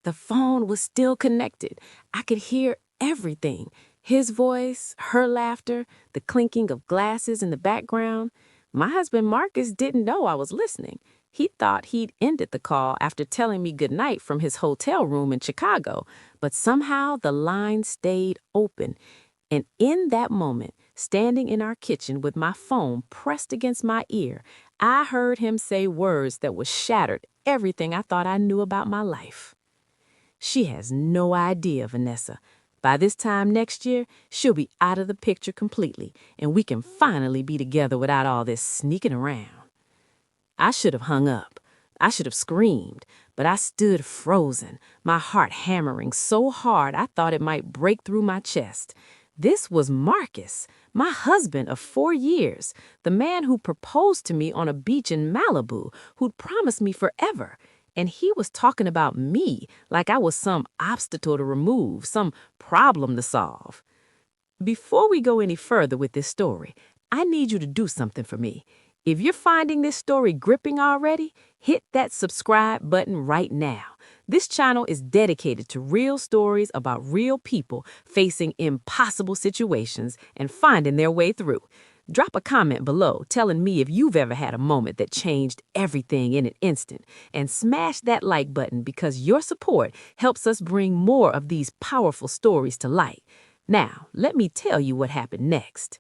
The phone was still connected. I could hear everything. His voice, her laughter, the clinking of glasses in the background. My husband Marcus didn't know I was listening. He thought he'd ended the call after telling me goodnight from his hotel room in Chicago, but somehow the line stayed open. And in that moment, standing in our kitchen with my phone pressed against my ear, I heard him say words that would shatter everything I thought I knew about my life. She has no idea, Vanessa. By this time next year, she'll be out of the picture completely, and we can finally be together without all this sneaking around. I should have hung up. I should have screamed, but I stood frozen, my heart hammering so hard I thought it might break through my chest. This was Marcus, my husband of 4 years, the man who proposed to me on a beach in Malibu, who'd promised me forever. And he was talking about me like I was some obstacle to remove, some problem to solve. Before we go any further with this story, I need you to do something for me. If you're finding this story gripping already, hit that subscribe button right now. This channel is dedicated to real stories about real people facing impossible situations and finding their way through. Drop a comment below telling me if you've ever had a moment that changed everything in an instant. And smash that like button because your support helps us bring more of these powerful stories to light. Now, let me tell you what happened next.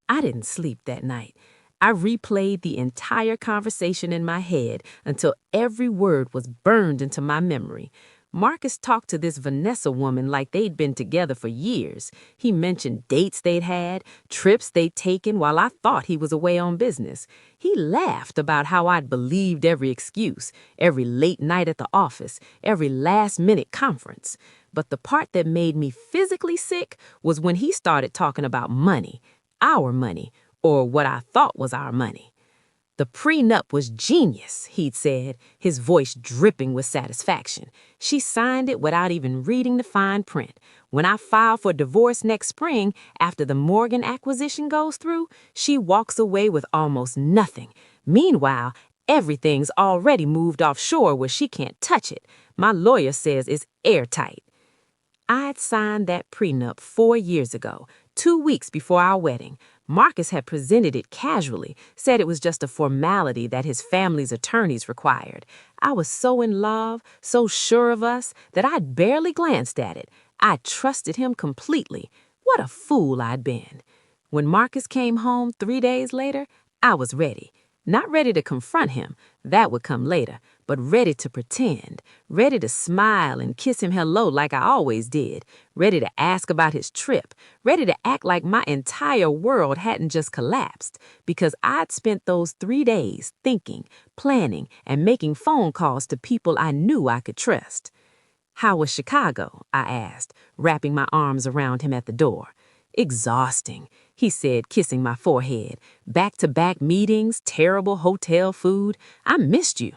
I didn't sleep that night. I replayed the entire conversation in my head until every word was burned into my memory. Marcus talked to this Vanessa woman like they'd been together for years. He mentioned dates they'd had, trips they'd taken while I thought he was away on business. He laughed about how I'd believed every excuse, every late night at the office, every last-minute conference. But the part that made me physically sick was when he started talking about money, our money, or what I thought was our money. The prenup was genius, he'd said, his voice dripping with satisfaction. She signed it without even reading the fine print. When I file for divorce next spring, after the Morgan acquisition goes through, she walks away with almost nothing. Meanwhile, everything's already moved offshore where she can't touch it. My lawyer says it's airtight. I'd signed that prenup 4 years ago, 2 weeks before our wedding. Marcus had presented it casually, said it was just a formality that his family's attorneys required. I was so in love, so sure of us, that I'd barely glanced at it. I trusted him completely. What a fool I'd been. When Marcus came home 3 days later, I was ready. Not ready to confront him, that would come later, but ready to pretend, ready to smile and kiss him hello like I always did, ready to ask about his trip, ready to act like my entire world hadn't just collapsed, because I'd spent those 3 days thinking, planning, and making phone calls to people I knew I could trust. "How was Chicago?" I asked, wrapping my arms around him at the door. "Exhausting," he said, kissing my forehead. "Back-to-back meetings, terrible hotel food. I missed you."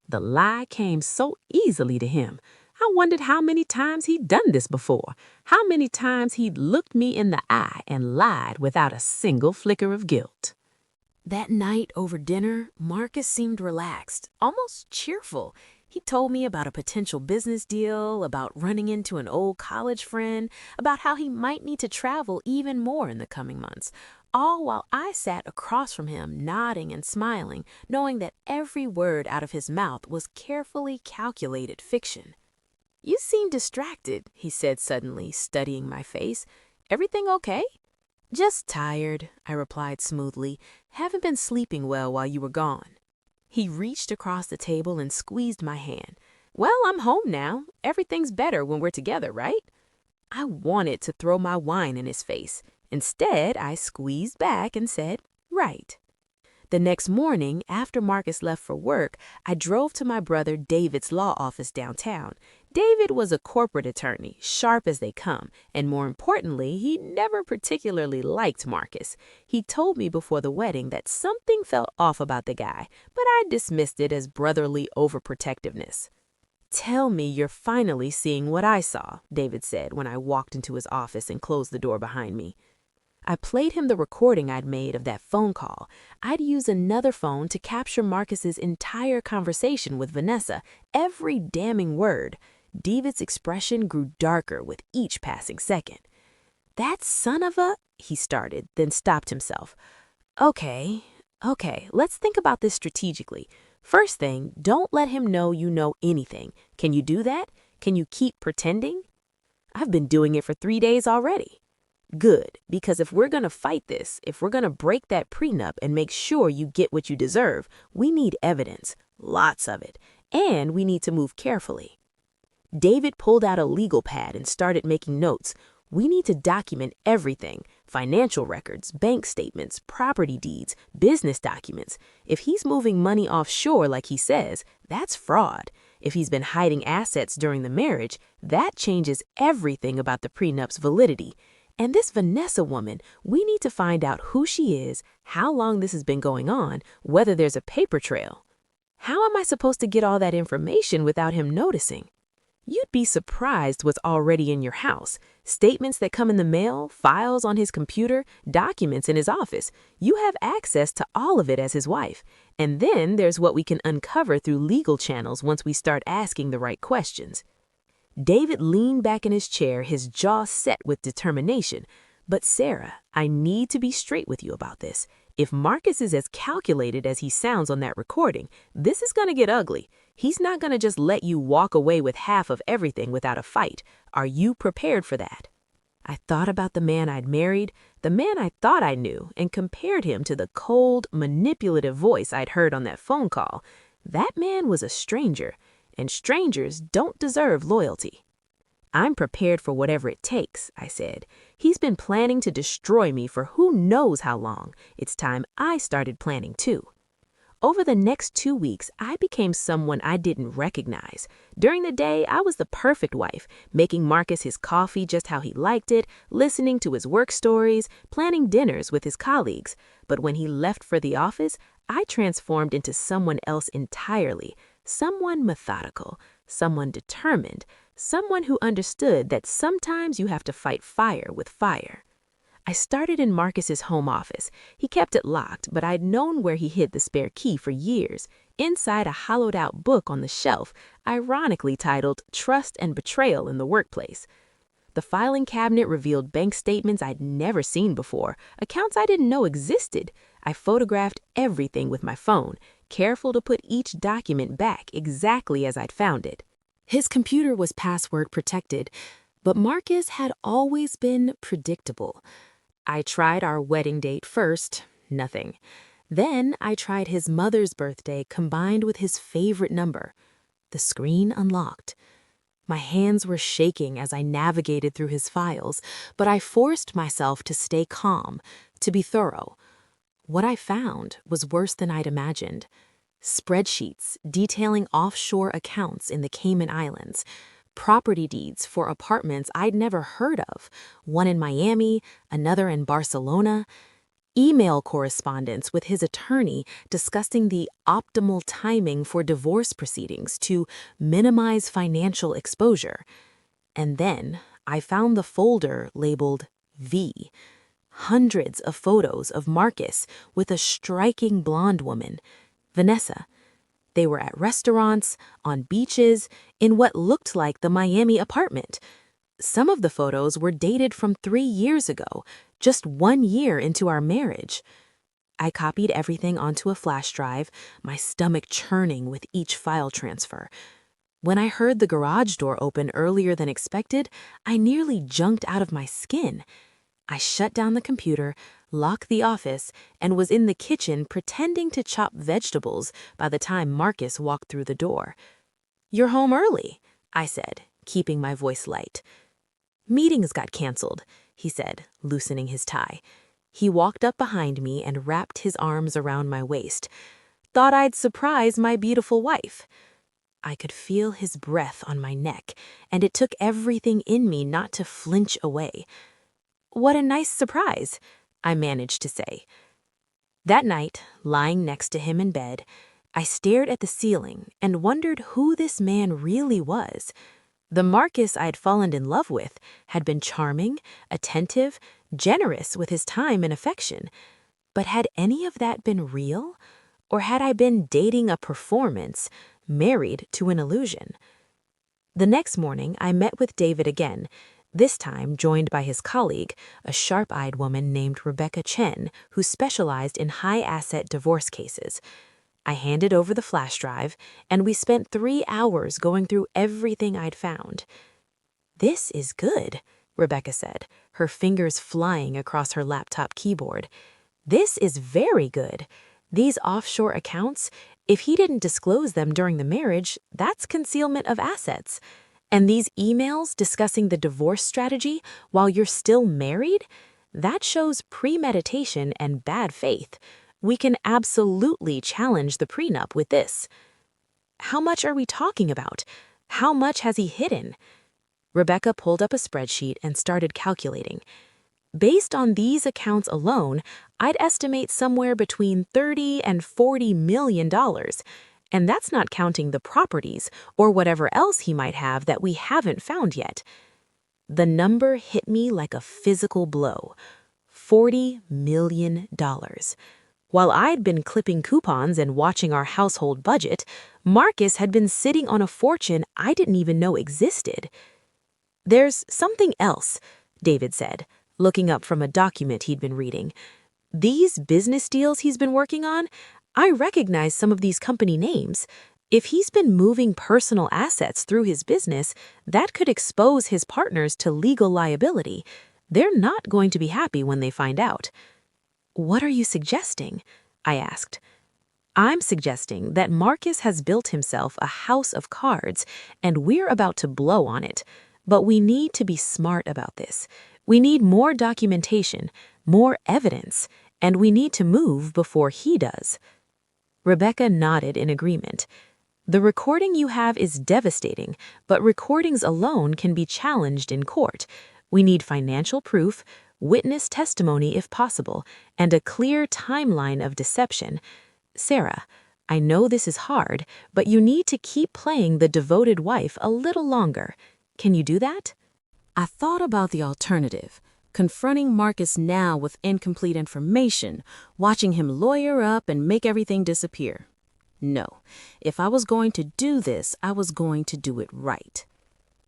The lie came so easily to him. I wondered how many times he'd done this before, how many times he'd looked me in the eye and lied without a single flicker of guilt. That night over dinner, Marcus seemed relaxed, almost cheerful. He told me about a potential business deal, about running into an old college friend, about how he might need to travel even more in the coming months, all while I sat across from him, nodding and smiling, knowing that every word out of his mouth was carefully calculated fiction. "You seem distracted," he said suddenly, studying my face. "Everything okay?" "Just tired," I replied smoothly. "Haven't been sleeping well while you were gone." He reached across the table and squeezed my hand. "Well, I'm home now. Everything's better when we're together, right?" I wanted to throw my wine in his face. Instead, I squeezed back and said, "Right." The next morning, after Marcus left for work, I drove to my brother David's law office downtown. David was a corporate attorney, sharp as they come, and more importantly, he never particularly liked Marcus. He told me before the wedding that something felt off about the guy, but I dismissed it as brotherly overprotectiveness. "Tell me you're finally seeing what I saw," David said when I walked into his office and closed the door behind me. I played him the recording I'd made of that phone call. I'd used another phone to capture Marcus's entire conversation with Vanessa, every damning word. David's expression grew darker with each passing second. "That son of a—" he started, then stopped himself. Okay, let's think about this strategically. First thing, don't let him know you know anything. Can you do that? Can you keep pretending? I've been doing it for 3 days already. Good, because if we're going to fight this, if we're going to break that prenup and make sure you get what you deserve, we need evidence, lots of it, and we need to move carefully. David pulled out a legal pad and started making notes. We need to document everything: financial records, bank statements, property deeds, business documents. If he's moving money offshore like he says, that's fraud. If he's been hiding assets during the marriage, that changes everything about the prenup's validity. And this Vanessa woman, we need to find out who she is, how long this has been going on, whether there's a paper trail. How am I supposed to get all that information without him noticing? You'd be surprised what's already in your house. Statements that come in the mail, files on his computer, documents in his office. You have access to all of it as his wife. And then there's what we can uncover through legal channels once we start asking the right questions. David leaned back in his chair, his jaw set with determination. But Sarah, I need to be straight with you about this. If Marcus is as calculated as he sounds on that recording, this is going to get ugly. He's not going to just let you walk away with half of everything without a fight. Are you prepared for that? I thought about the man I'd married, the man I thought I knew, and compared him to the cold, manipulative voice I'd heard on that phone call. That man was a stranger, and strangers don't deserve loyalty. I'm prepared for whatever it takes, I said. He's been planning to destroy me for who knows how long. It's time I started planning too. Over the next 2 weeks, I became someone I didn't recognize. During the day, I was the perfect wife, making Marcus his coffee just how he liked it, listening to his work stories, planning dinners with his colleagues. But when he left for the office, I transformed into someone else entirely, someone methodical, someone determined, someone who understood that sometimes you have to fight fire with fire. I started in Marcus's home office. He kept it locked, but I'd known where he hid the spare key for years, inside a hollowed-out book on the shelf, ironically titled Trust and Betrayal in the Workplace. The filing cabinet revealed bank statements I'd never seen before, accounts I didn't know existed. I photographed everything with my phone, careful to put each document back exactly as I'd found it. His computer was password protected, but Marcus had always been predictable. I tried our wedding date first, nothing. Then I tried his mother's birthday combined with his favorite number. The screen unlocked. My hands were shaking as I navigated through his files, but I forced myself to stay calm, to be thorough. What I found was worse than I'd imagined. Spreadsheets detailing offshore accounts in the Cayman Islands, property deeds for apartments I'd never heard of, one in Miami, another in Barcelona, email correspondence with his attorney discussing the optimal timing for divorce proceedings to minimize financial exposure. And then I found the folder labeled V. Hundreds of photos of Marcus with a striking blonde woman, Vanessa. They were at restaurants, on beaches, in what looked like the Miami apartment. Some of the photos were dated from 3 years ago, just 1 year into our marriage. I copied everything onto a flash drive, my stomach churning with each file transfer. When I heard the garage door open earlier than expected, I nearly jumped out of my skin. I shut down the computer, locked the office, and was in the kitchen pretending to chop vegetables by the time Marcus walked through the door. "You're home early," I said, keeping my voice light. "Meetings got canceled," he said, loosening his tie. He walked up behind me and wrapped his arms around my waist. "Thought I'd surprise my beautiful wife." I could feel his breath on my neck, and it took everything in me not to flinch away. "What a nice surprise," I managed to say. That night, lying next to him in bed, I stared at the ceiling and wondered who this man really was. The Marcus I'd fallen in love with had been charming, attentive, generous with his time and affection. But had any of that been real? Or had I been dating a performance, married to an illusion? The next morning, I met with David again, this time joined by his colleague, a sharp-eyed woman named Rebecca Chen, who specialized in high-asset divorce cases. I handed over the flash drive, and we spent 3 hours going through everything I'd found. "This is good," Rebecca said, her fingers flying across her laptop keyboard. "This is very good. These offshore accounts, if he didn't disclose them during the marriage, that's concealment of assets. And these emails discussing the divorce strategy while you're still married, that shows premeditation and bad faith. We can absolutely challenge the prenup with this." "How much are we talking about? How much has he hidden?" Rebecca pulled up a spreadsheet and started calculating. "Based on these accounts alone, I'd estimate somewhere between $30 and $40 million. And that's not counting the properties or whatever else he might have that we haven't found yet." The number hit me like a physical blow. $40 million. While I'd been clipping coupons and watching our household budget, Marcus had been sitting on a fortune I didn't even know existed. "There's something else," David said, looking up from a document he'd been reading. "These business deals he's been working on, I recognize some of these company names. If he's been moving personal assets through his business, that could expose his partners to legal liability. They're not going to be happy when they find out." "What are you suggesting?" I asked. "I'm suggesting that Marcus has built himself a house of cards, and we're about to blow on it. But we need to be smart about this. We need more documentation, more evidence, and we need to move before he does." Rebecca nodded in agreement. "The recording you have is devastating, but recordings alone can be challenged in court. We need financial proof, witness testimony if possible, and a clear timeline of deception. Sarah, I know this is hard, but you need to keep playing the devoted wife a little longer. Can you do that?" I thought about the alternative, confronting Marcus now with incomplete information, watching him lawyer up and make everything disappear. No, if I was going to do this, I was going to do it right.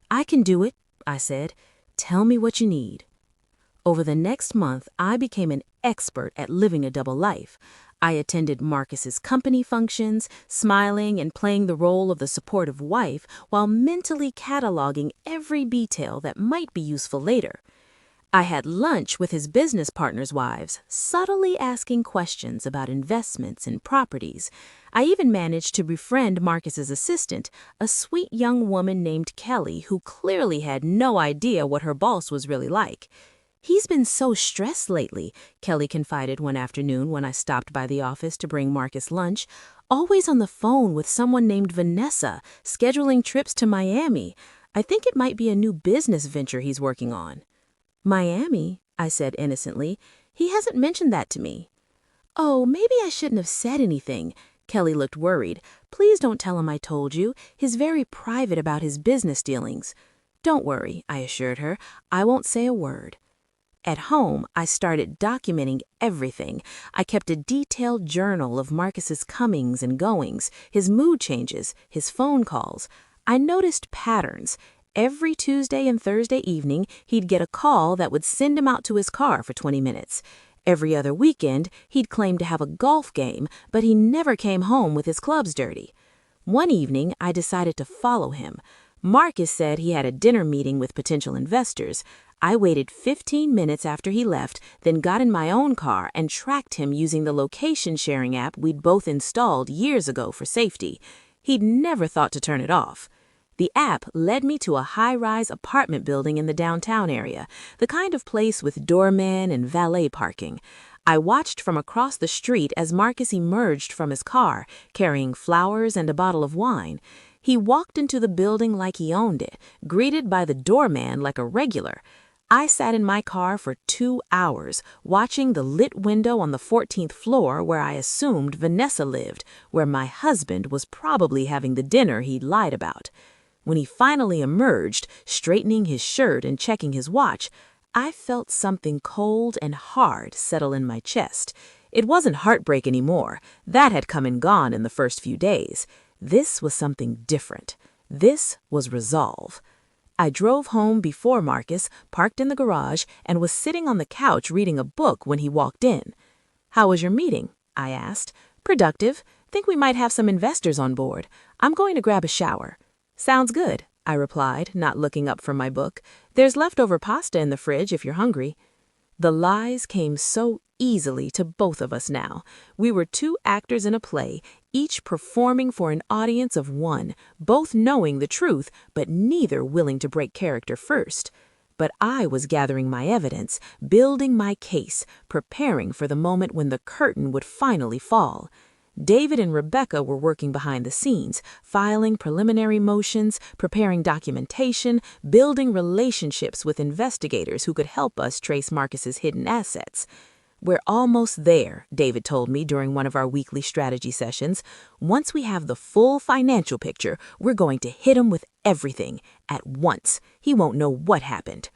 "I can do it," I said. "Tell me what you need." Over the next month, I became an expert at living a double life. I attended Marcus's company functions, smiling and playing the role of the supportive wife while mentally cataloging every detail that might be useful later. I had lunch with his business partners' wives, subtly asking questions about investments and properties. I even managed to befriend Marcus's assistant, a sweet young woman named Kelly who clearly had no idea what her boss was really like. "He's been so stressed lately," Kelly confided one afternoon when I stopped by the office to bring Marcus lunch. "Always on the phone with someone named Vanessa, scheduling trips to Miami. I think it might be a new business venture he's working on." "Miami?" I said innocently. "He hasn't mentioned that to me." "Oh, maybe I shouldn't have said anything." Kelly looked worried. "Please don't tell him I told you. He's very private about his business dealings." "Don't worry," I assured her. "I won't say a word." At home, I started documenting everything. I kept a detailed journal of Marcus's comings and goings, his mood changes, his phone calls. I noticed patterns. Every Tuesday and Thursday evening, he'd get a call that would send him out to his car for 20 minutes. Every other weekend, he'd claim to have a golf game, but he never came home with his clubs dirty. One evening, I decided to follow him. Marcus said he had a dinner meeting with potential investors. I waited 15 minutes after he left, then got in my own car and tracked him using the location sharing app we'd both installed years ago for safety. He'd never thought to turn it off. The app led me to a high-rise apartment building in the downtown area, the kind of place with doorman and valet parking. I watched from across the street as Marcus emerged from his car, carrying flowers and a bottle of wine. He walked into the building like he owned it, greeted by the doorman like a regular. I sat in my car for 2 hours, watching the lit window on the 14th floor where I assumed Vanessa lived, where my husband was probably having the dinner he'd lied about. When he finally emerged, straightening his shirt and checking his watch, I felt something cold and hard settle in my chest. It wasn't heartbreak anymore. That had come and gone in the first few days. This was something different. This was resolve. I drove home before Marcus, parked in the garage, and was sitting on the couch reading a book when he walked in. "How was your meeting?" I asked. "Productive. Think we might have some investors on board. I'm going to grab a shower." "Sounds good," I replied, not looking up from my book. "There's leftover pasta in the fridge if you're hungry." The lies came so easily to both of us now. We were two actors in a play, each performing for an audience of one, both knowing the truth, but neither willing to break character first. But I was gathering my evidence, building my case, preparing for the moment when the curtain would finally fall. David and Rebecca were working behind the scenes, filing preliminary motions, preparing documentation, building relationships with investigators who could help us trace Marcus's hidden assets. "We're almost there," David told me during one of our weekly strategy sessions. "Once we have the full financial picture, we're going to hit him with everything, at once. He won't know what happened."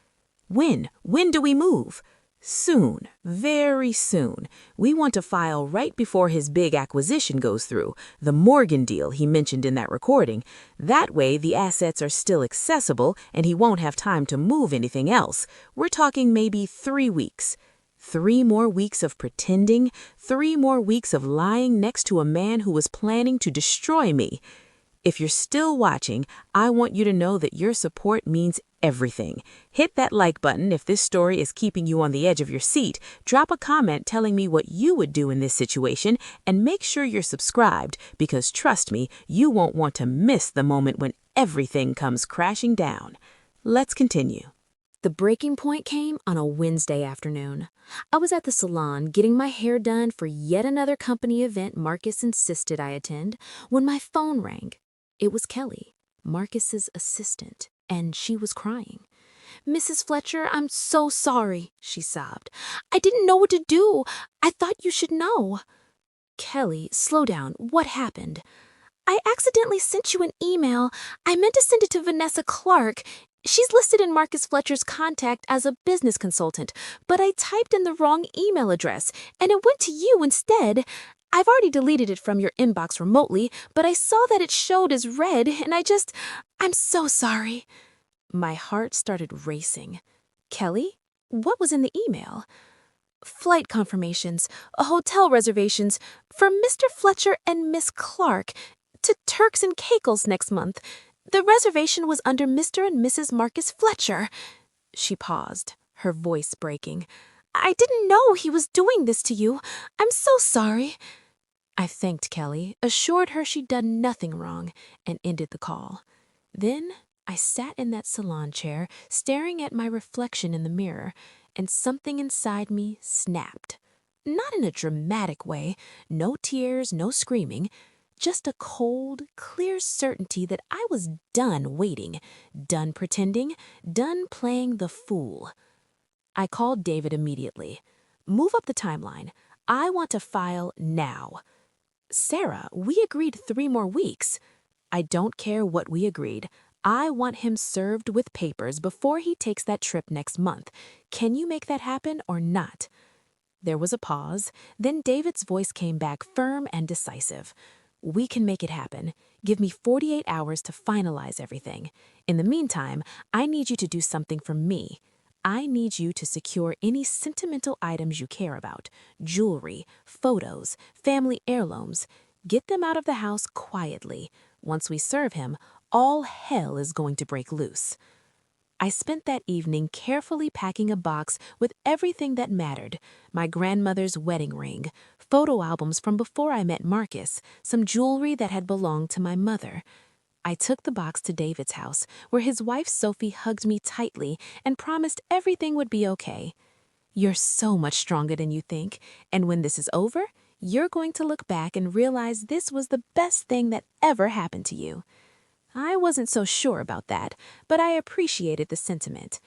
"When? When do we move?" "Soon, very soon. We want to file right before his big acquisition goes through, the Morgan deal he mentioned in that recording. That way the assets are still accessible and he won't have time to move anything else. We're talking maybe 3 weeks. 3 more weeks of pretending, 3 more weeks of lying next to a man who was planning to destroy me. If you're still watching, I want you to know that your support means everything. Hit that like button if this story is keeping you on the edge of your seat. Drop a comment telling me what you would do in this situation, and make sure you're subscribed because trust me, you won't want to miss the moment when everything comes crashing down. Let's continue. The breaking point came on a Wednesday afternoon. I was at the salon getting my hair done for yet another company event Marcus insisted I attend when my phone rang. It was Kelly, Marcus's assistant, and she was crying. "Mrs. Fletcher, I'm so sorry," she sobbed. "I didn't know what to do. I thought you should know." "Kelly, slow down. What happened?" "I accidentally sent you an email. I meant to send it to Vanessa Clark. She's listed in Marcus Fletcher's contact as a business consultant, but I typed in the wrong email address, and it went to you instead. I've already deleted it from your inbox remotely, but I saw that it showed as read, and I'm so sorry." My heart started racing. "Kelly, what was in the email?" "Flight confirmations, hotel reservations for Mr. Fletcher and Miss Clark to Turks and Caicos next month. The reservation was under Mr. and Mrs. Marcus Fletcher." She paused, her voice breaking. "I didn't know he was doing this to you. I'm so sorry." I thanked Kelly, assured her she'd done nothing wrong, and ended the call. Then I sat in that salon chair, staring at my reflection in the mirror, and something inside me snapped. Not in a dramatic way, no tears, no screaming, just a cold, clear certainty that I was done waiting, done pretending, done playing the fool. I called David immediately. "Move up the timeline. I want to file now." "Sarah, we agreed 3 more weeks." "I don't care what we agreed. I want him served with papers before he takes that trip next month. Can you make that happen or not?" There was a pause, then David's voice came back firm and decisive. "We can make it happen. Give me 48 hours to finalize everything. In the meantime, I need you to do something for me. I need you to secure any sentimental items you care about, jewelry, photos, family heirlooms. Get them out of the house quietly. Once we serve him, all hell is going to break loose." I spent that evening carefully packing a box with everything that mattered: my grandmother's wedding ring, photo albums from before I met Marcus, some jewelry that had belonged to my mother. I took the box to David's house, where his wife Sophie hugged me tightly and promised everything would be okay. "You're so much stronger than you think, and when this is over, you're going to look back and realize this was the best thing that ever happened to you." I wasn't so sure about that, but I appreciated the sentiment.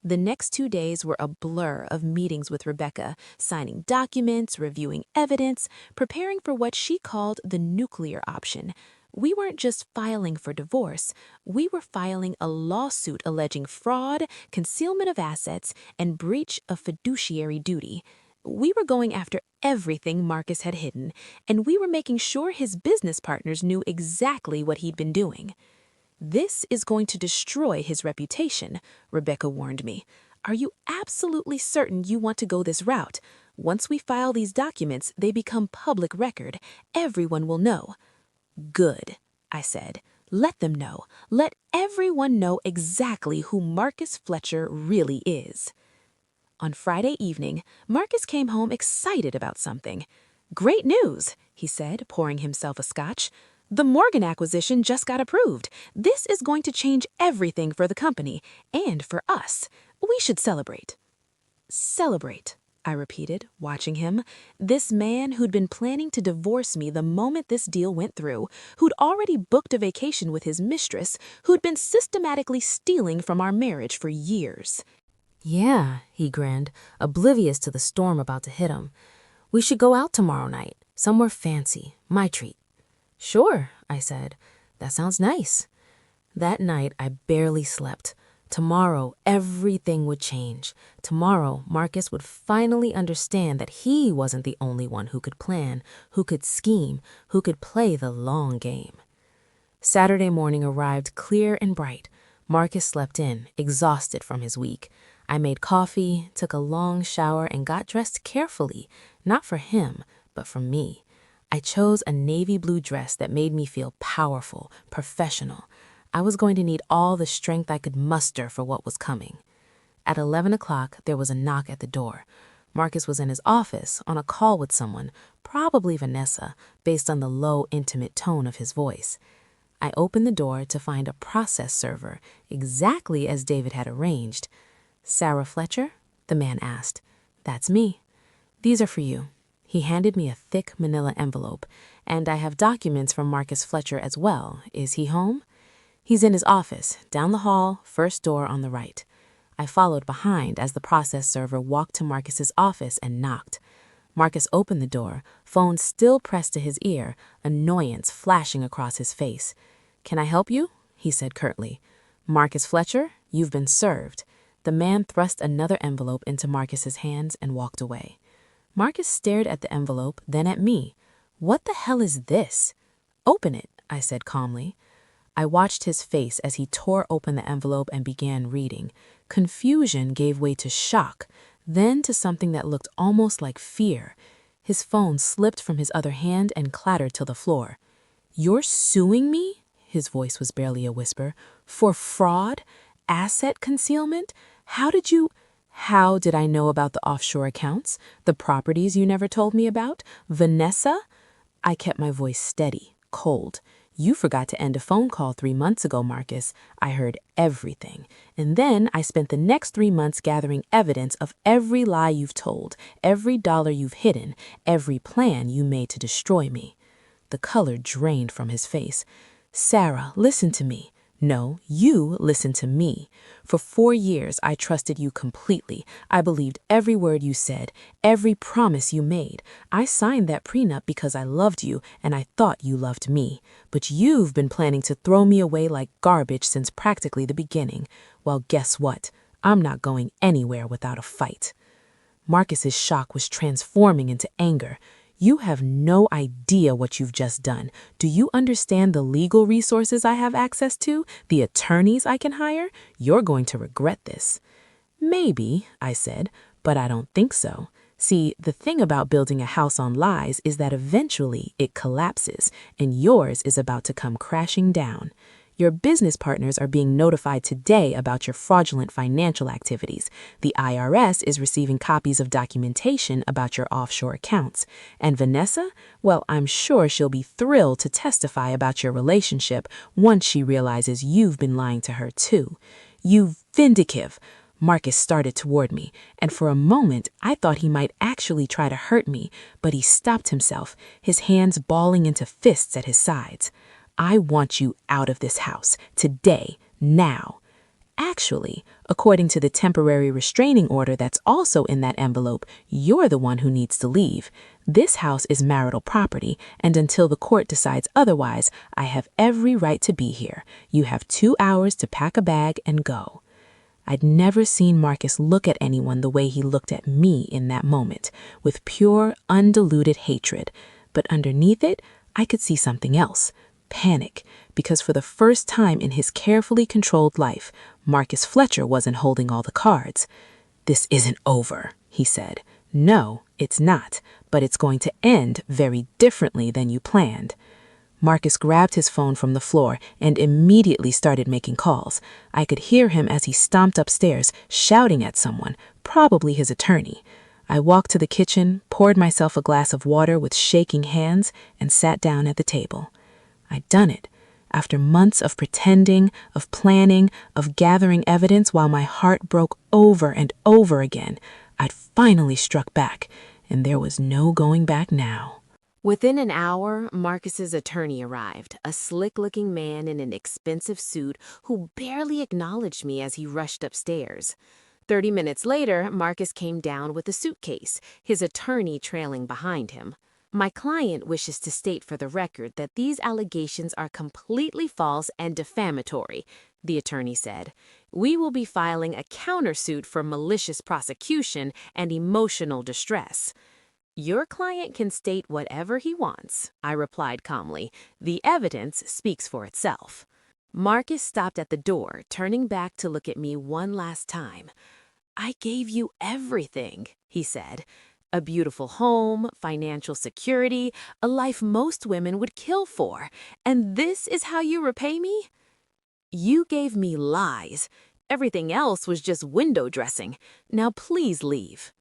The next 2 days were a blur of meetings with Rebecca, signing documents, reviewing evidence, preparing for what she called the nuclear option. We weren't just filing for divorce, we were filing a lawsuit alleging fraud, concealment of assets, and breach of fiduciary duty. We were going after everything Marcus had hidden, and we were making sure his business partners knew exactly what he'd been doing. This is going to destroy his reputation, Rebecca warned me. Are you absolutely certain you want to go this route? Once we file these documents, they become public record. Everyone will know. Good, I said. Let them know. Let everyone know exactly who Marcus Fletcher really is. On Friday evening, Marcus came home excited about something. Great news, he said, pouring himself a scotch. The Morgan acquisition just got approved. This is going to change everything for the company and for us. We should celebrate. Celebrate, I repeated, watching him. This man who'd been planning to divorce me the moment this deal went through, who'd already booked a vacation with his mistress, who'd been systematically stealing from our marriage for years. Yeah, he grinned, oblivious to the storm about to hit him. We should go out tomorrow night, somewhere fancy, my treat. Sure, I said. That sounds nice. That night, I barely slept. Tomorrow, everything would change. Tomorrow, Marcus would finally understand that he wasn't the only one who could plan, who could scheme, who could play the long game. Saturday morning arrived clear and bright. Marcus slept in, exhausted from his week. I made coffee, took a long shower, and got dressed carefully, not for him, but for me. I chose a navy blue dress that made me feel powerful, professional. I was going to need all the strength I could muster for what was coming. At 11 o'clock, there was a knock at the door. Marcus was in his office, on a call with someone, probably Vanessa, based on the low, intimate tone of his voice. I opened the door to find a process server, exactly as David had arranged. Sarah Fletcher? The man asked. That's me. These are for you. He handed me a thick manila envelope, and I have documents from Marcus Fletcher as well. Is he home? He's in his office, down the hall, first door on the right. I followed behind as the process server walked to Marcus's office and knocked. Marcus opened the door, phone still pressed to his ear, annoyance flashing across his face. Can I help you? He said curtly. Marcus Fletcher, you've been served. The man thrust another envelope into Marcus's hands and walked away. Marcus stared at the envelope, then at me. What the hell is this? Open it, I said calmly. I watched his face as he tore open the envelope and began reading. Confusion gave way to shock, then to something that looked almost like fear. His phone slipped from his other hand and clattered to the floor. You're suing me? His voice was barely a whisper. For fraud? Asset concealment? How did I know about the offshore accounts? The properties you never told me about? Vanessa? I kept my voice steady, cold. You forgot to end a phone call 3 months ago, Marcus. I heard everything. And then I spent the next 3 months gathering evidence of every lie you've told, every dollar you've hidden, every plan you made to destroy me. The color drained from his face. Sarah, listen to me. No, you listen to me. For 4 years, I trusted you completely. I believed every word you said, every promise you made. I signed that prenup because I loved you and I thought you loved me. But you've been planning to throw me away like garbage since practically the beginning. Well, guess what? I'm not going anywhere without a fight. Marcus's shock was transforming into anger. You have no idea what you've just done. Do you understand the legal resources I have access to, the attorneys I can hire? You're going to regret this. Maybe, I said, but I don't think so. See, the thing about building a house on lies is that eventually it collapses, and yours is about to come crashing down. Your business partners are being notified today about your fraudulent financial activities. The IRS is receiving copies of documentation about your offshore accounts. And Vanessa? Well, I'm sure she'll be thrilled to testify about your relationship once she realizes you've been lying to her too. You vindictive. Marcus started toward me, and for a moment I thought he might actually try to hurt me, but he stopped himself, his hands balling into fists at his sides. I want you out of this house, today, now. Actually, according to the temporary restraining order that's also in that envelope, you're the one who needs to leave. This house is marital property, and until the court decides otherwise, I have every right to be here. You have 2 hours to pack a bag and go. I'd never seen Marcus look at anyone the way he looked at me in that moment, with pure, undiluted hatred. But underneath it, I could see something else. panic, because for the first time in his carefully controlled life, Marcus Fletcher wasn't holding all the cards. "This isn't over," he said. "No, it's not, but it's going to end very differently than you planned." Marcus grabbed his phone from the floor and immediately started making calls. I could hear him as he stomped upstairs, shouting at someone, probably his attorney. I walked to the kitchen, poured myself a glass of water with shaking hands, and sat down at the table. I'd done it. After months of pretending, of planning, of gathering evidence while my heart broke over and over again, I'd finally struck back, and there was no going back now. Within an hour, Marcus's attorney arrived, a slick-looking man in an expensive suit who barely acknowledged me as he rushed upstairs. 30 minutes later, Marcus came down with a suitcase, his attorney trailing behind him. "My client wishes to state for the record that these allegations are completely false and defamatory," the attorney said. "We will be filing a countersuit for malicious prosecution and emotional distress." "Your client can state whatever he wants," I replied calmly. "The evidence speaks for itself." Marcus stopped at the door, turning back to look at me one last time. "I gave you everything," he said. "A beautiful home, financial security, a life most women would kill for. And this is how you repay me?" "You gave me lies. Everything else was just window dressing. Now please leave."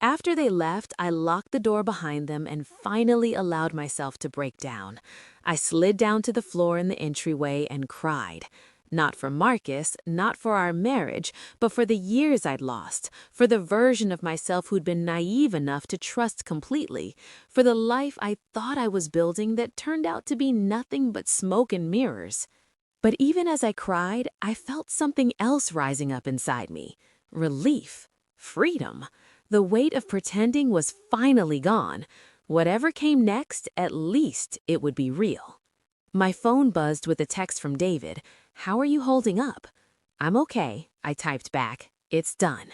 After they left, I locked the door behind them and finally allowed myself to break down. I slid down to the floor in the entryway and cried. Not for Marcus, not for our marriage, but for the years I'd lost, for the version of myself who'd been naive enough to trust completely, for the life I thought I was building that turned out to be nothing but smoke and mirrors. But even as I cried, I felt something else rising up inside me. Relief. Freedom. The weight of pretending was finally gone. Whatever came next, at least it would be real. My phone buzzed with a text from David. "How are you holding up?" "I'm okay," I typed back. "It's done."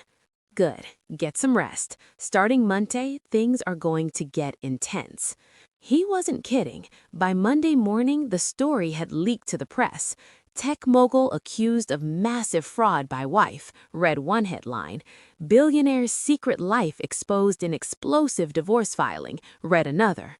"Good. Get some rest. Starting Monday, things are going to get intense." He wasn't kidding. By Monday morning, the story had leaked to the press. "Tech mogul accused of massive fraud by wife," read one headline. "Billionaire's secret life exposed in explosive divorce filing," read another.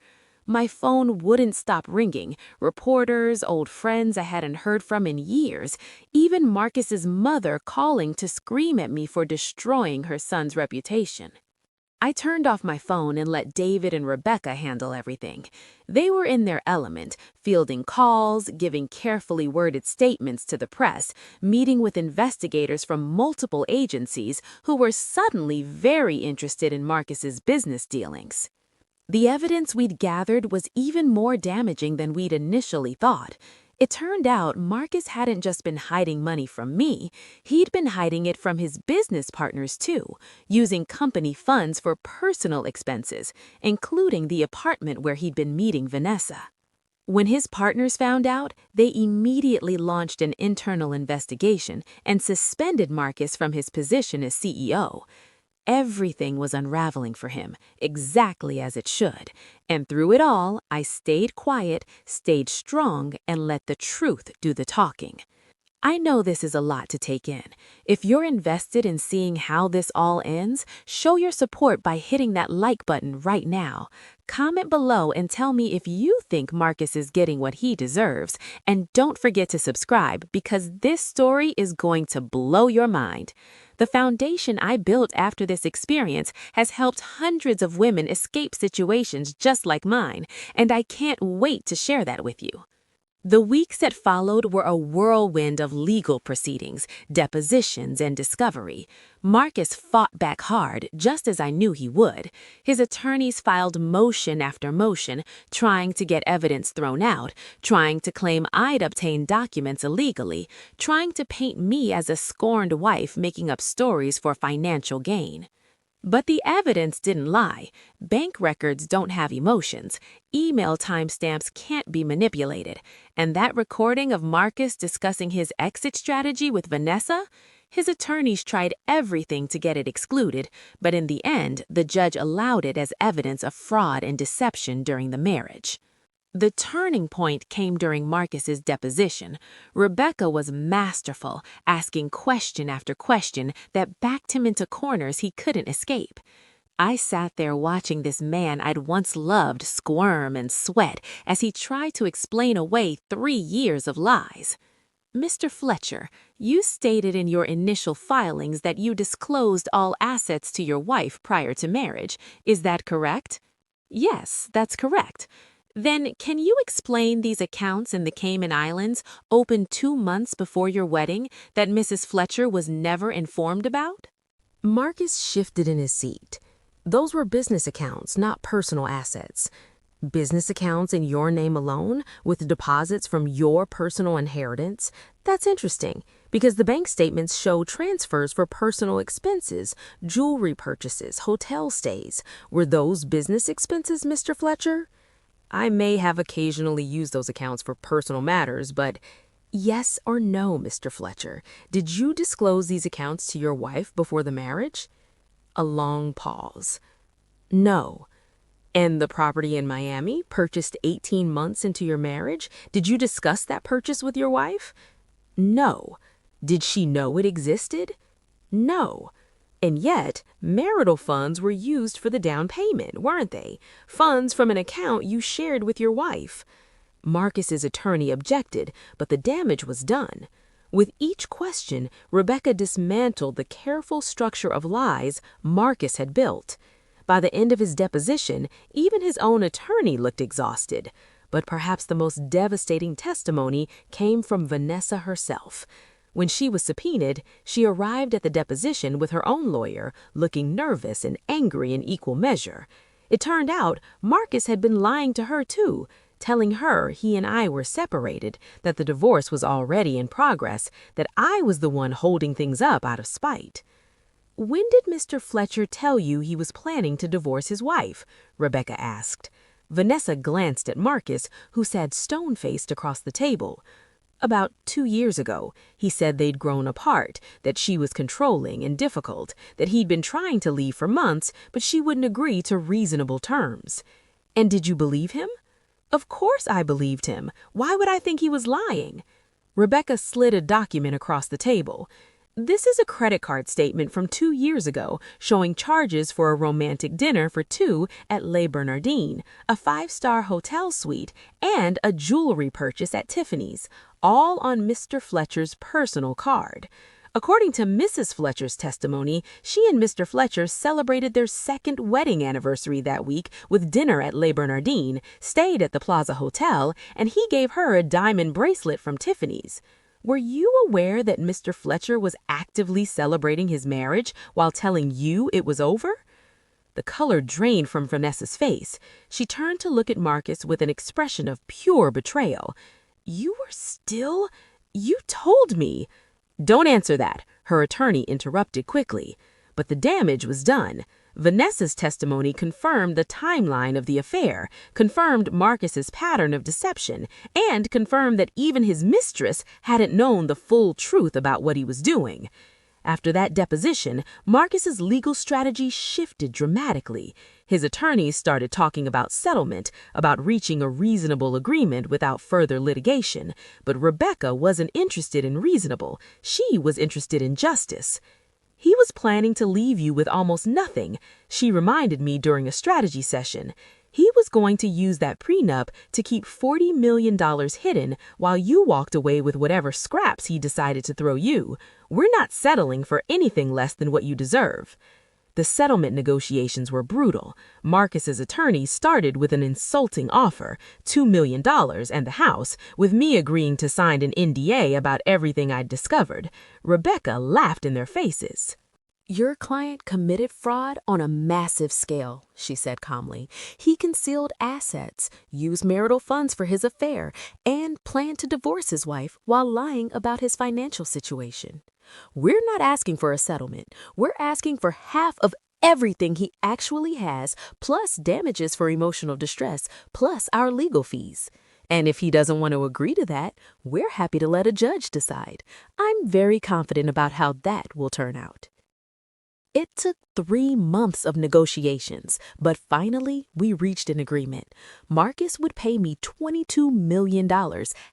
My phone wouldn't stop ringing. Reporters, old friends I hadn't heard from in years, even Marcus's mother calling to scream at me for destroying her son's reputation. I turned off my phone and let David and Rebecca handle everything. They were in their element, fielding calls, giving carefully worded statements to the press, meeting with investigators from multiple agencies who were suddenly very interested in Marcus's business dealings. The evidence we'd gathered was even more damaging than we'd initially thought. It turned out Marcus hadn't just been hiding money from me, he'd been hiding it from his business partners too, using company funds for personal expenses, including the apartment where he'd been meeting Vanessa. When his partners found out, they immediately launched an internal investigation and suspended Marcus from his position as CEO. Everything was unraveling for him, exactly as it should. And through it all, I stayed quiet, stayed strong, and let the truth do the talking. I know this is a lot to take in. If you're invested in seeing how this all ends, show your support by hitting that like button right now. Comment below and tell me if you think Marcus is getting what he deserves. And don't forget to subscribe because this story is going to blow your mind. The foundation I built after this experience has helped hundreds of women escape situations just like mine, and I can't wait to share that with you. The weeks that followed were a whirlwind of legal proceedings, depositions, and discovery. Marcus fought back hard, just as I knew he would. His attorneys filed motion after motion, trying to get evidence thrown out, trying to claim I'd obtained documents illegally, trying to paint me as a scorned wife making up stories for financial gain. But the evidence didn't lie. Bank records don't have emotions. Email timestamps can't be manipulated. And that recording of Marcus discussing his exit strategy with Vanessa? His attorneys tried everything to get it excluded, but in the end, the judge allowed it as evidence of fraud and deception during the marriage. The turning point came during Marcus's deposition. Rebecca was masterful, asking question after question that backed him into corners he couldn't escape. I sat there watching this man I'd once loved squirm and sweat as he tried to explain away 3 years of lies. Mr. Fletcher, you stated in your initial filings that you disclosed all assets to your wife prior to marriage. Is that correct? Yes, that's correct. Then can you explain these accounts in the Cayman Islands, opened 2 months before your wedding, that Mrs. Fletcher was never informed about? Marcus shifted in his seat. Those were business accounts, not personal assets. Business accounts in your name alone, with deposits from your personal inheritance? That's interesting, because the bank statements show transfers for personal expenses, jewelry purchases, hotel stays. Were those business expenses, Mr. Fletcher? I may have occasionally used those accounts for personal matters, but yes or no, Mr. Fletcher, did you disclose these accounts to your wife before the marriage? A long pause. No. And the property in Miami, purchased 18 months into your marriage, did you discuss that purchase with your wife? No. Did she know it existed? No. And yet, marital funds were used for the down payment, weren't they? Funds from an account you shared with your wife. Marcus's attorney objected, but the damage was done. With each question, Rebecca dismantled the careful structure of lies Marcus had built. By the end of his deposition, even his own attorney looked exhausted. But perhaps the most devastating testimony came from Vanessa herself. When she was subpoenaed, she arrived at the deposition with her own lawyer, looking nervous and angry in equal measure. It turned out Marcus had been lying to her too, telling her he and I were separated, that the divorce was already in progress, that I was the one holding things up out of spite. "When did Mr. Fletcher tell you he was planning to divorce his wife?" Rebecca asked. Vanessa glanced at Marcus, who sat stone-faced across the table. "About 2 years ago. He said they'd grown apart, that she was controlling and difficult, that he'd been trying to leave for months, but she wouldn't agree to reasonable terms." "And did you believe him?" "Of course I believed him. Why would I think he was lying?" Rebecca slid a document across the table. "This is a credit card statement from 2 years ago showing charges for a romantic dinner for 2 at Les Bernardines, a 5-star hotel suite, and a jewelry purchase at Tiffany's, all on Mr. Fletcher's personal card. According to Mrs. Fletcher's testimony, she and Mr. Fletcher celebrated their 2nd wedding anniversary that week with dinner at Les Bernardines, stayed at the Plaza Hotel, and he gave her a diamond bracelet from Tiffany's. Were you aware that Mr. Fletcher was actively celebrating his marriage while telling you it was over?" The color drained from Vanessa's face. She turned to look at Marcus with an expression of pure betrayal. "You were still? You told me." "Don't answer that," her attorney interrupted quickly. But the damage was done. Vanessa's testimony confirmed the timeline of the affair, confirmed Marcus's pattern of deception, and confirmed that even his mistress hadn't known the full truth about what he was doing. After that deposition, Marcus's legal strategy shifted dramatically. His attorneys started talking about settlement, about reaching a reasonable agreement without further litigation. But Rebecca wasn't interested in reasonable. She was interested in justice. "He was planning to leave you with almost nothing," she reminded me during a strategy session. "He was going to use that prenup to keep $40 million hidden while you walked away with whatever scraps he decided to throw you. We're not settling for anything less than what you deserve." The settlement negotiations were brutal. Marcus's attorney started with an insulting offer, $2 million and the house, with me agreeing to sign an NDA about everything I'd discovered. Rebecca laughed in their faces. "Your client committed fraud on a massive scale," she said calmly. "He concealed assets, used marital funds for his affair, and planned to divorce his wife while lying about his financial situation. We're not asking for a settlement. We're asking for half of everything he actually has, plus damages for emotional distress, plus our legal fees. And if he doesn't want to agree to that, we're happy to let a judge decide. I'm very confident about how that will turn out." It took 3 months of negotiations, but finally we reached an agreement. Marcus would pay me $22 million,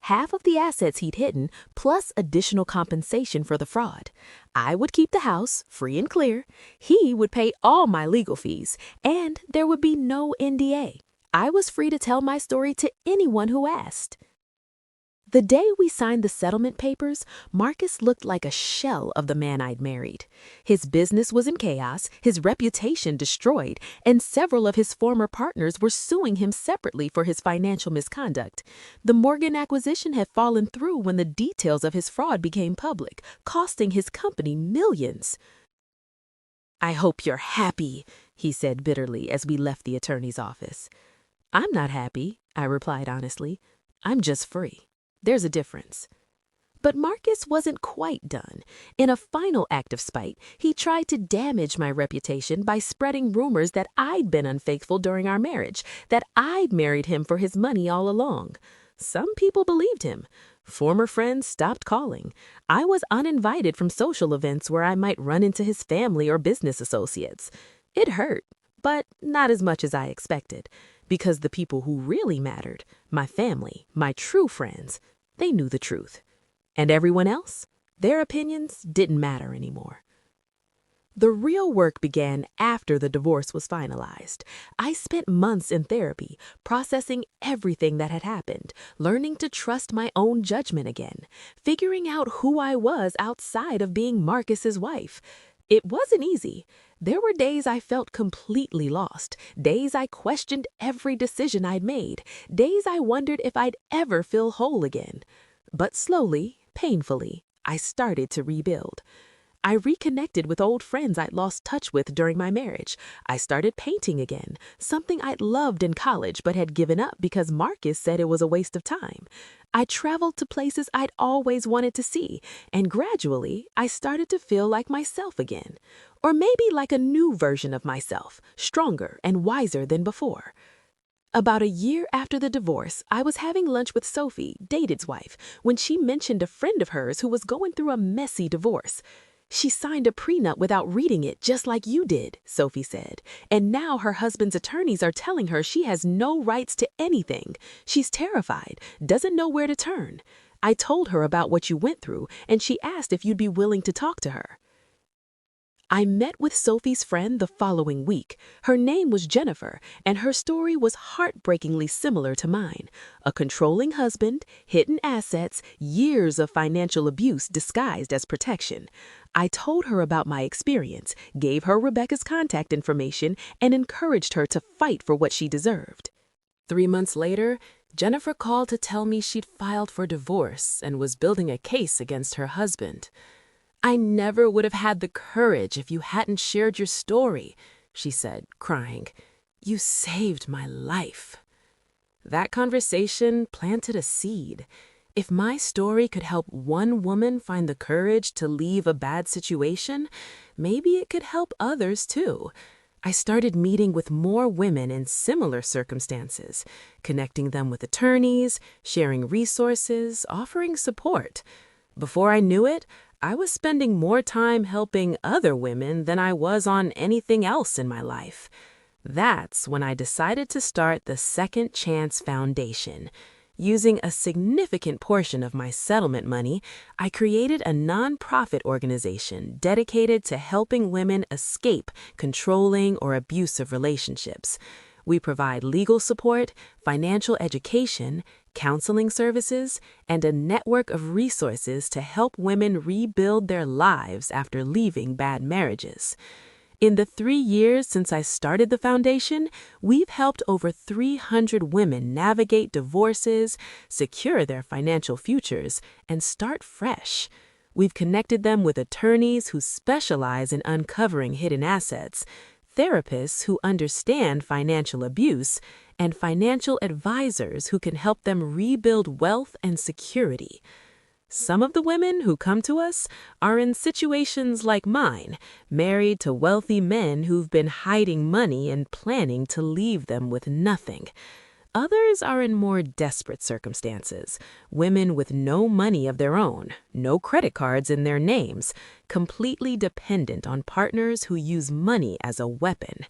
half of the assets he'd hidden, plus additional compensation for the fraud. I would keep the house, free and clear. He would pay all my legal fees, and there would be no NDA. I was free to tell my story to anyone who asked. The day we signed the settlement papers, Marcus looked like a shell of the man I'd married. His business was in chaos, his reputation destroyed, and several of his former partners were suing him separately for his financial misconduct. The Morgan acquisition had fallen through when the details of his fraud became public, costing his company millions. "I hope you're happy," he said bitterly as we left the attorney's office. "I'm not happy," I replied honestly. "I'm just free. There's a difference." But Marcus wasn't quite done. In a final act of spite, he tried to damage my reputation by spreading rumors that I'd been unfaithful during our marriage, that I'd married him for his money all along. Some people believed him. Former friends stopped calling. I was uninvited from social events where I might run into his family or business associates. It hurt, but not as much as I expected, because the people who really mattered, my family, my true friends, they knew the truth. And everyone else, their opinions didn't matter anymore. The real work began after the divorce was finalized. I spent months in therapy, processing everything that had happened, learning to trust my own judgment again, figuring out who I was outside of being Marcus's wife. It wasn't easy. There were days I felt completely lost, days I questioned every decision I'd made, days I wondered if I'd ever feel whole again. But slowly, painfully, I started to rebuild. I reconnected with old friends I'd lost touch with during my marriage. I started painting again, something I'd loved in college but had given up because Marcus said it was a waste of time. I traveled to places I'd always wanted to see, and gradually I started to feel like myself again. Or maybe like a new version of myself, stronger and wiser than before. About a year after the divorce, I was having lunch with Sophie, Dated's wife, when she mentioned a friend of hers who was going through a messy divorce. "She signed a prenup without reading it, just like you did," Sophie said. "And now her husband's attorneys are telling her she has no rights to anything. She's terrified, doesn't know where to turn. I told her about what you went through, and she asked if you'd be willing to talk to her." I met with Sophie's friend the following week. Her name was Jennifer, and her story was heartbreakingly similar to mine. A controlling husband, hidden assets, years of financial abuse disguised as protection. I told her about my experience, gave her Rebecca's contact information, and encouraged her to fight for what she deserved. 3 months later, Jennifer called to tell me she'd filed for divorce and was building a case against her husband. "I never would have had the courage if you hadn't shared your story," she said, crying. "You saved my life." That conversation planted a seed. If my story could help one woman find the courage to leave a bad situation, maybe it could help others too. I started meeting with more women in similar circumstances, connecting them with attorneys, sharing resources, offering support. Before I knew it, I was spending more time helping other women than I was on anything else in my life. That's when I decided to start the Second Chance Foundation. Using a significant portion of my settlement money, I created a nonprofit organization dedicated to helping women escape controlling or abusive relationships. We provide legal support, financial education, counseling services, and a network of resources to help women rebuild their lives after leaving bad marriages. In the 3 years since I started the foundation, we've helped over 300 women navigate divorces, secure their financial futures, and start fresh. We've connected them with attorneys who specialize in uncovering hidden assets, therapists who understand financial abuse, and financial advisors who can help them rebuild wealth and security. Some of the women who come to us are in situations like mine, married to wealthy men who've been hiding money and planning to leave them with nothing. Others are in more desperate circumstances, women with no money of their own, no credit cards in their names, completely dependent on partners who use money as a weapon.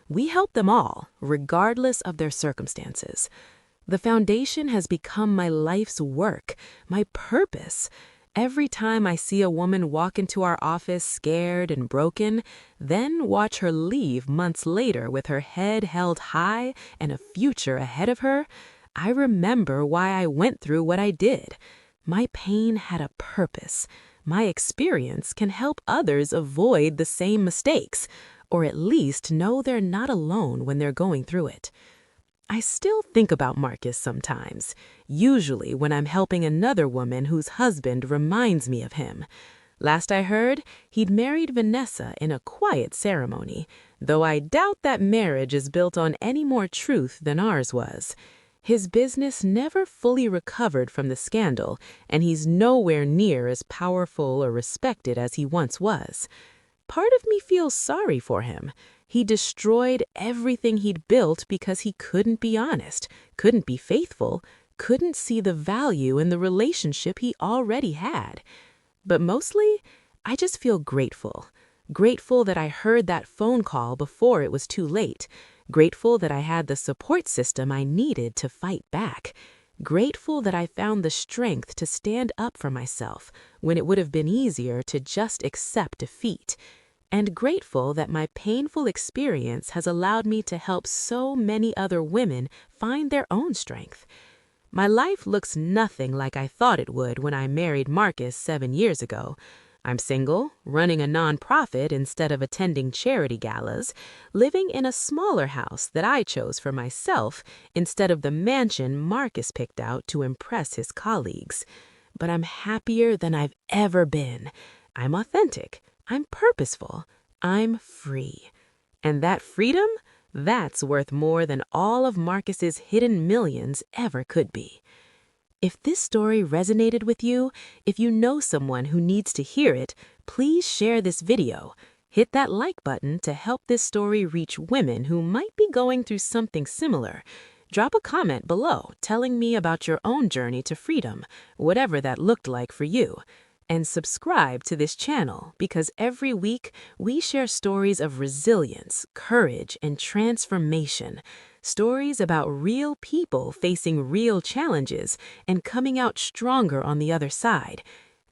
We help them all, regardless of their circumstances. The foundation has become my life's work, my purpose. Every time I see a woman walk into our office scared and broken, then watch her leave months later with her head held high and a future ahead of her, I remember why I went through what I did. My pain had a purpose. My experience can help others avoid the same mistakes, or at least know they're not alone when they're going through it. I still think about Marcus sometimes, usually when I'm helping another woman whose husband reminds me of him. Last I heard, he'd married Vanessa in a quiet ceremony, though I doubt that marriage is built on any more truth than ours was. His business never fully recovered from the scandal, and he's nowhere near as powerful or respected as he once was. Part of me feels sorry for him. He destroyed everything he'd built because he couldn't be honest, couldn't be faithful, couldn't see the value in the relationship he already had. But mostly, I just feel grateful. Grateful that I heard that phone call before it was too late. Grateful that I had the support system I needed to fight back. Grateful that I found the strength to stand up for myself when it would have been easier to just accept defeat. And grateful that my painful experience has allowed me to help so many other women find their own strength. My life looks nothing like I thought it would when I married Marcus 7 years ago. I'm single, running a nonprofit instead of attending charity galas, living in a smaller house that I chose for myself instead of the mansion Marcus picked out to impress his colleagues. But I'm happier than I've ever been. I'm authentic. I'm purposeful. I'm free. And that freedom, that's worth more than all of Marcus's hidden millions ever could be. If this story resonated with you, if you know someone who needs to hear it, please share this video. Hit that like button to help this story reach women who might be going through something similar. Drop a comment below telling me about your own journey to freedom, whatever that looked like for you. And subscribe to this channel because every week we share stories of resilience, courage, and transformation. Stories about real people facing real challenges and coming out stronger on the other side.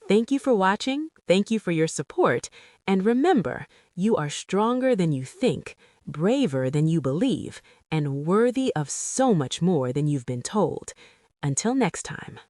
Thank you for watching, thank you for your support, and remember, you are stronger than you think, braver than you believe, and worthy of so much more than you've been told. Until next time.